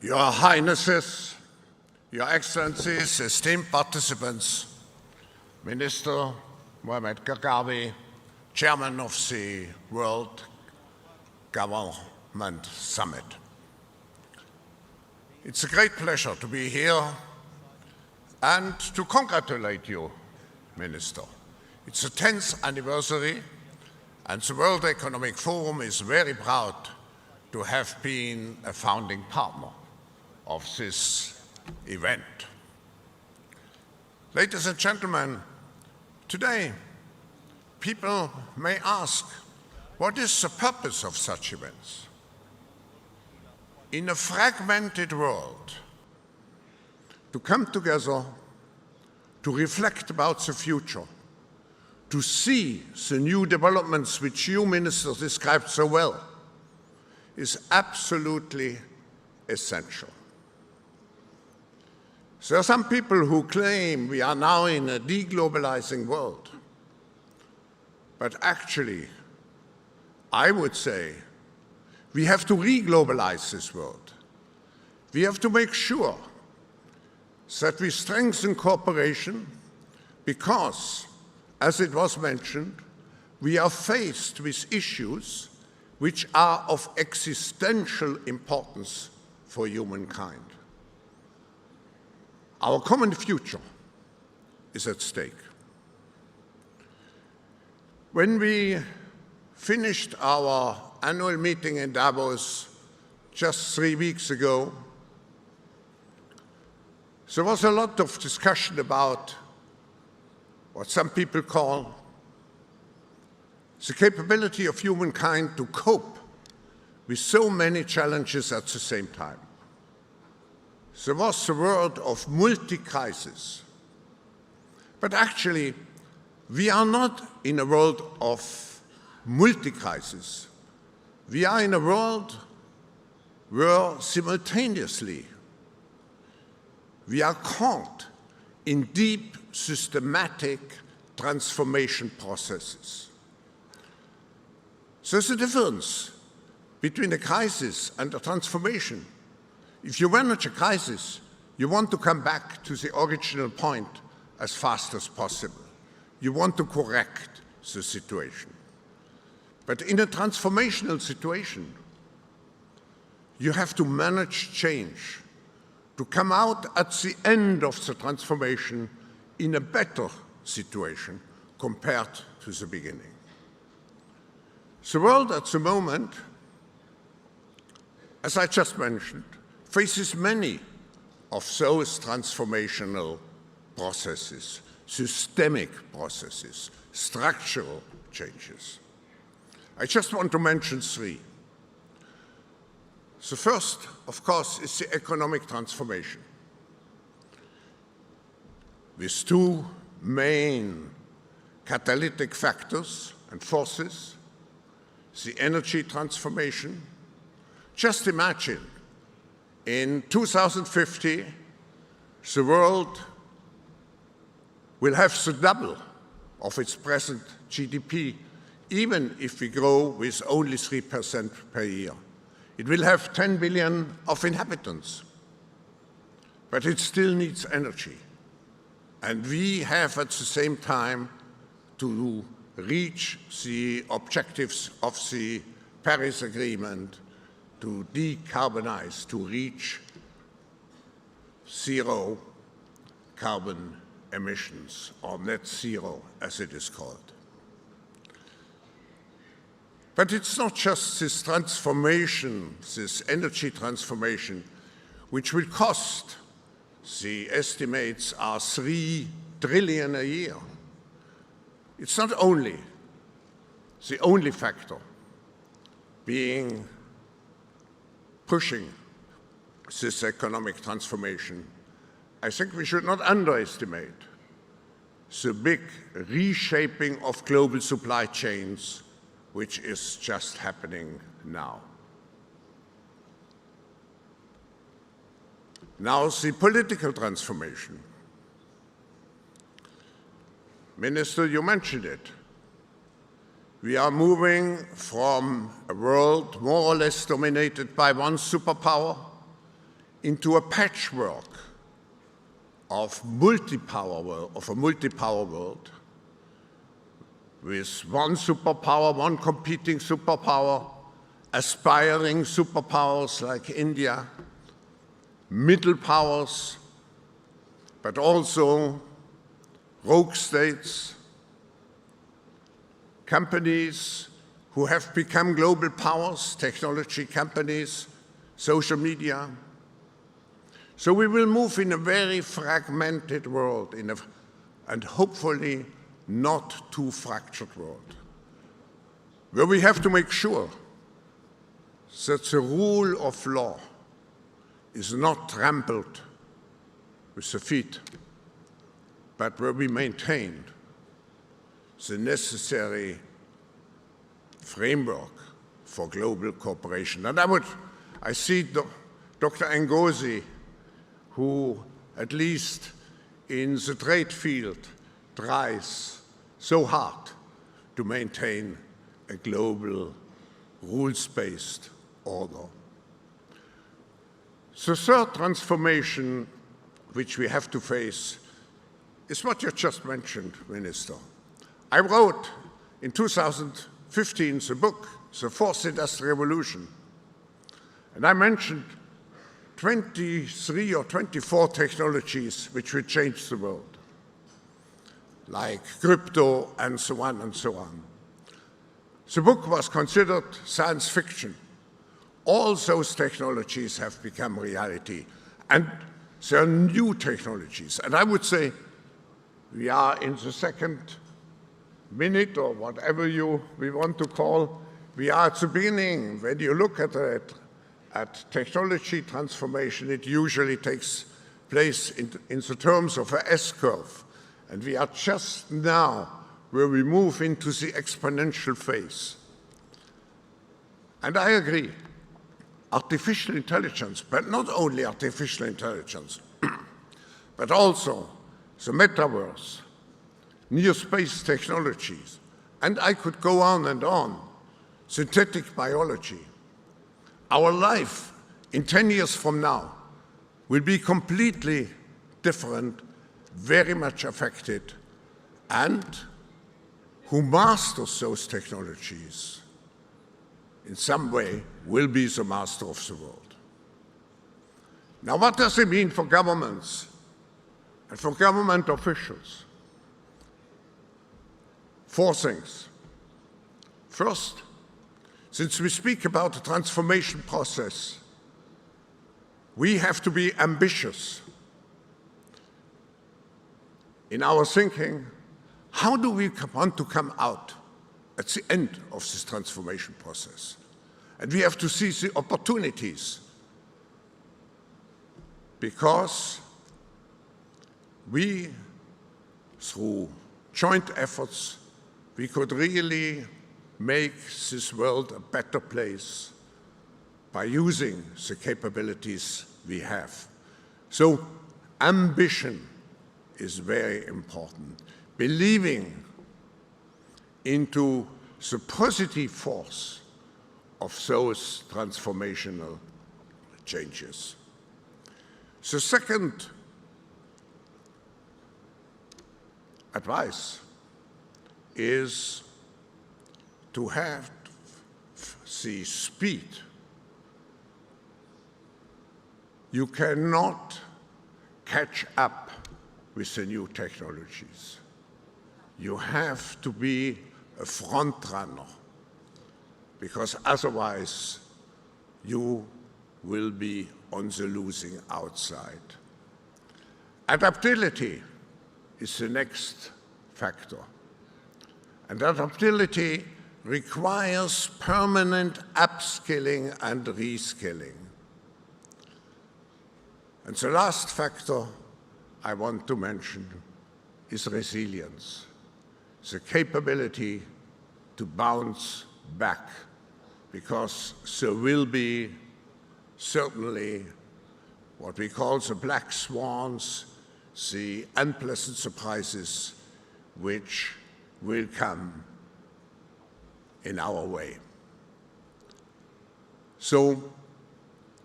Your Highnesses, Your Excellencies, esteemed participants, Minister Mohamed Kagawi, Chairman of the World Government Summit. It's a great pleasure to be here and to congratulate you, Minister. It's the 10th anniversary, and the World Economic Forum is very proud to have been a founding partner of this event. Ladies and gentlemen, today people may ask, what is the purpose of such events? In a fragmented world, to come together, to reflect about the future, to see the new developments which you, Minister, described so well, is absolutely essential. There are some people who claim we are now in a deglobalizing world. But actually, I would say we have to re-globalize this world. We have to make sure that we strengthen cooperation because, as it was mentioned, we are faced with issues which are of existential importance for humankind. Our common future is at stake. When we finished our annual meeting in Davos just 3 weeks ago, there was a lot of discussion about what some people call the capability of humankind to cope with so many challenges at the same time. There was the word of multi-crisis. But actually, we are not in a world of multi-crisis. We are in a world where simultaneously we are caught in deep, systematic transformation processes. There's a difference between a crisis and a transformation. If you manage a crisis, you want to come back to the original point as fast as possible. You want to correct the situation. But in a transformational situation, you have to manage change, to come out at the end of the transformation in a better situation compared to the beginning. The world at the moment, as I just mentioned, faces many of those transformational processes, systemic processes, structural changes. I just want to mention 3. The first, of course, is the economic transformation, with 2 main catalytic factors and forces: the energy transformation. Just imagine, in 2050, the world will have the double of its present GDP, even if we grow with only 3% per year. It will have 10 billion of inhabitants, but it still needs energy. And we have at the same time to reach the objectives of the Paris Agreement, to decarbonize, to reach 0 carbon emissions, or net zero, as it is called. But it's not just this transformation, this energy transformation, which will cost, the estimates are 3 trillion a year. It's not only the only factor being pushing this economic transformation. I think we should not underestimate the big reshaping of global supply chains, which is just happening now. Now, the political transformation. Minister, you mentioned it. We are moving from a world more or less dominated by one superpower into a patchwork of a multi-power world, with one superpower, one competing superpower, aspiring superpowers like India, middle powers, but also rogue states, companies who have become global powers, technology companies, social media. So we will move in a very fragmented world, and hopefully not too fractured world, where we have to make sure that the rule of law is not trampled with the feet, but where we maintain the necessary framework for global cooperation. And I see Dr. Ngozi, who, at least in the trade field, tries so hard to maintain a global rules-based order. The third transformation which we have to face is what you just mentioned, Minister. I wrote in 2015 the book, The Fourth Industrial Revolution, and I mentioned 23 or 24 technologies which will change the world, like crypto and so on and so on. The book was considered science fiction. All those technologies have become reality, and there are new technologies. And I would say we are in the second minute, or whatever we want to call. We are at the beginning. When you look at technology transformation, it usually takes place in the terms of an S-curve. And we are just now where we move into the exponential phase. And I agree, artificial intelligence, but not only artificial intelligence, but also the metaverse, near space technologies, and I could go on and on, synthetic biology. Our life in 10 years from now will be completely different, very much affected, and who masters those technologies in some way will be the master of the world. Now, what does it mean for governments and for government officials? 4 things. First, since we speak about the transformation process, we have to be ambitious in our thinking. How do we want to come out at the end of this transformation process? And we have to see the opportunities, because we, through joint efforts, we could really make this world a better place by using the capabilities we have. So ambition is very important. Believing into the positive force of those transformational changes. The second advice is to have the speed. You cannot catch up with the new technologies. You have to be a front runner, because otherwise you will be on the losing outside. Adaptability is the next factor. And adaptability requires permanent upskilling and reskilling. And the last factor I want to mention is resilience, the capability to bounce back, because there will be certainly what we call the black swans, the unpleasant surprises which will come in our way. So,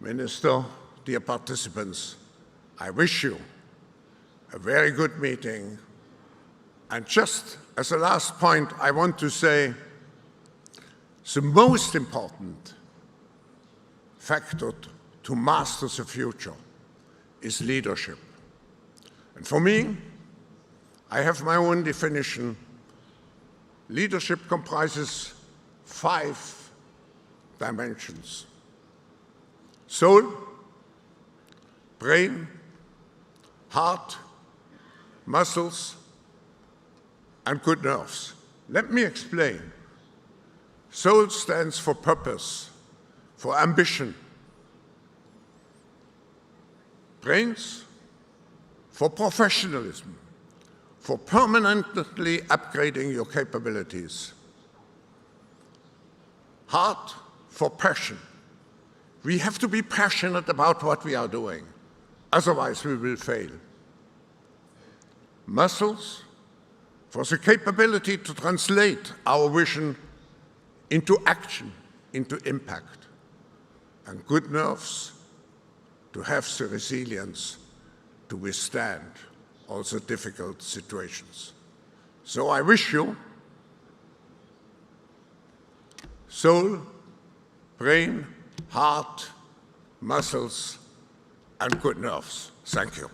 Minister, dear participants, I wish you a very good meeting. And just as a last point, I want to say the most important factor to master the future is leadership. And for me, I have my own definition. Leadership comprises 5 dimensions: soul, brain, heart, muscles, and good nerves. Let me explain. Soul stands for purpose, for ambition. Brains for professionalism, for permanently upgrading your capabilities. Heart for passion. We have to be passionate about what we are doing, otherwise we will fail. Muscles for the capability to translate our vision into action, into impact. And good nerves to have the resilience to withstand all the difficult situations. So I wish you soul, brain, heart, muscles, and good nerves. Thank you.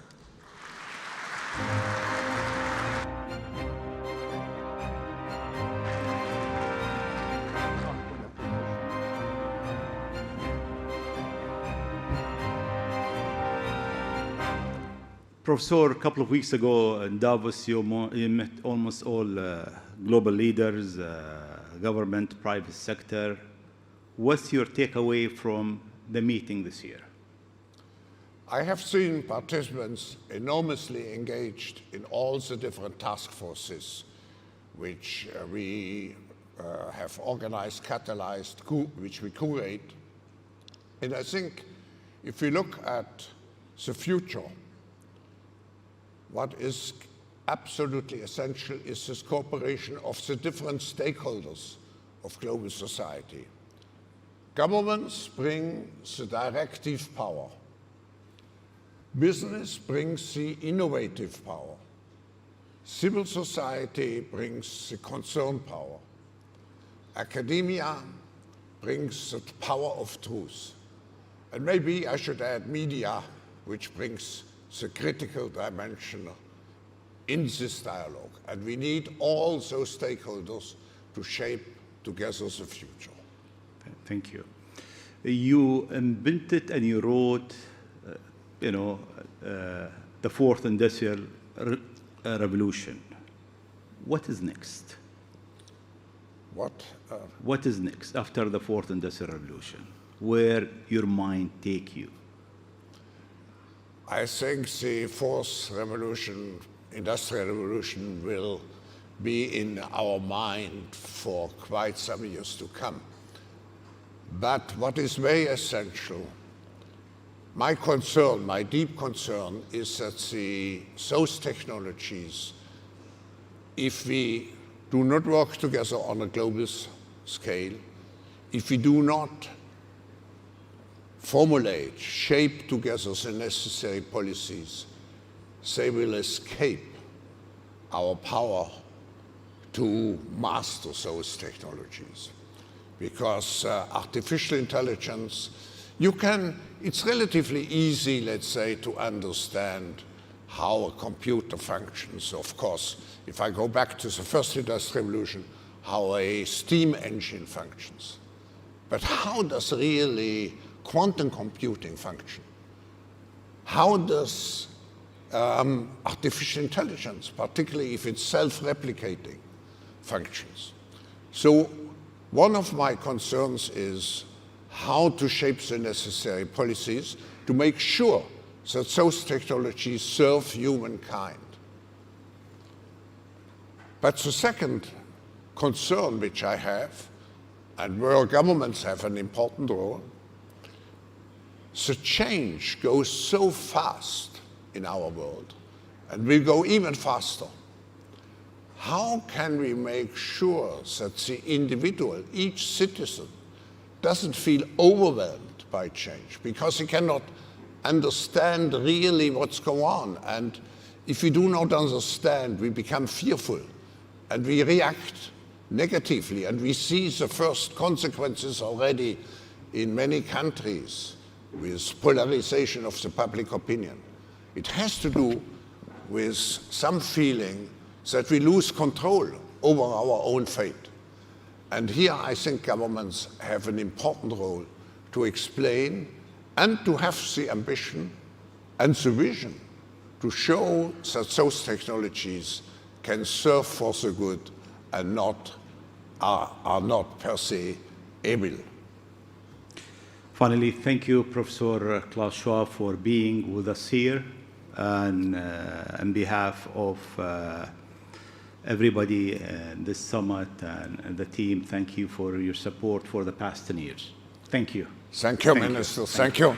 Professor, a couple of weeks ago in Davos, you met almost all global leaders, government, private sector. What's your takeaway from the meeting this year? I have seen participants enormously engaged in all the different task forces which we have organized, catalyzed, which we curate. And I think if we look at the future, what is absolutely essential is this cooperation of the different stakeholders of global society. Governments bring the directive power. Business brings the innovative power. Civil society brings the concern power. Academia brings the power of truth. And maybe I should add media, which brings the critical dimension in this dialogue. And we need all those stakeholders to shape together the future. Thank you. You invented and you wrote, the fourth industrial revolution. What is next? What is next after the fourth industrial revolution? Where your mind take you? I think the fourth industrial revolution will be in our mind for quite some years to come. But what is very essential, my concern, my deep concern, is that those technologies, if we do not work together on a global scale, if we do not formulate, shape together the necessary policies, they will escape our power to master those technologies. Because artificial intelligence, it's relatively easy, let's say, to understand how a computer functions. Of course, if I go back to the first industrial revolution, how a steam engine functions. But how does really quantum computing function? How does artificial intelligence, particularly if it's self-replicating, functions? So one of my concerns is how to shape the necessary policies to make sure that those technologies serve humankind. But the second concern which I have, and where governments have an important role, the change goes so fast in our world, and will go even faster. How can we make sure that the individual, each citizen, doesn't feel overwhelmed by change? Because he cannot understand really what's going on. And if we do not understand, we become fearful and we react negatively. And we see the first consequences already in many countries with polarization of the public opinion. It has to do with some feeling that we lose control over our own fate. And here I think governments have an important role to explain and to have the ambition and the vision to show that those technologies can serve for the good and are not per se evil. Finally, thank you, Professor Klaus Schwab, for being with us here. And on behalf of everybody in this summit and the team, thank you for your support for the past 10 years. Thank you. Thank you, Minister. Thank you.